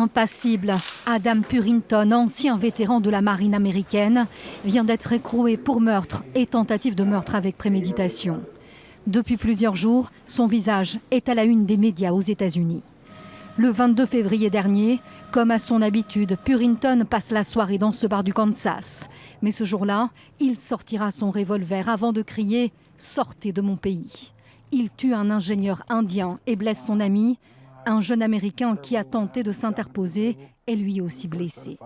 Impassible, Adam Purinton, ancien vétéran de la marine américaine, vient d'être écroué pour meurtre et tentative de meurtre avec préméditation. Depuis plusieurs jours, son visage est à la une des médias aux États-Unis. Le 22 février dernier, comme à son habitude, Purinton passe la soirée dans ce bar du Kansas. Mais ce jour-là, il sortira son revolver avant de crier « Sortez de mon pays ». Il tue un ingénieur indien et blesse son ami. Un jeune Américain qui a tenté de s'interposer est lui aussi blessé.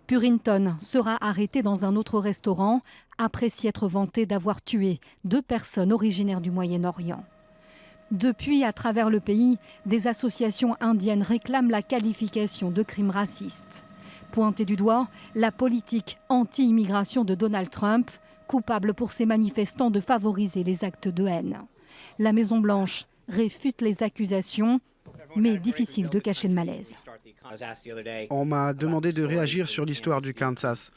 Purinton sera arrêté dans un autre restaurant après s'y être vanté d'avoir tué 2 personnes originaires du Moyen-Orient. Depuis, à travers le pays, des associations indiennes réclament la qualification de crime raciste. Pointée du doigt, la politique anti-immigration de Donald Trump, coupable pour ses manifestants de favoriser les actes de haine. La Maison-Blanche réfute les accusations, mais difficile de cacher le malaise. On m'a demandé de réagir sur l'histoire du Kansas.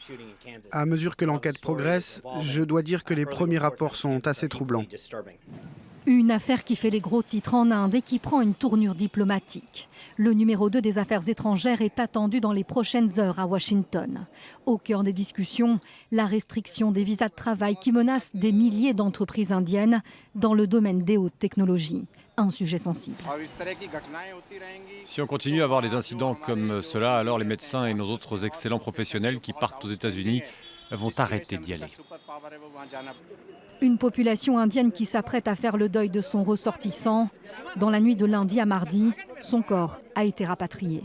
À mesure que l'enquête progresse, je dois dire que les premiers rapports sont assez troublants. Une affaire qui fait les gros titres en Inde et qui prend une tournure diplomatique. Le numéro 2 des affaires étrangères est attendu dans les prochaines heures à Washington. Au cœur des discussions, la restriction des visas de travail qui menace des milliers d'entreprises indiennes dans le domaine des hautes technologies. Un sujet sensible. Si on continue à avoir des incidents comme cela, alors les médecins et nos autres excellents professionnels qui partent aux États-Unis vont arrêter d'y aller. Une population indienne qui s'apprête à faire le deuil de son ressortissant. Dans la nuit de lundi à mardi, son corps a été rapatrié.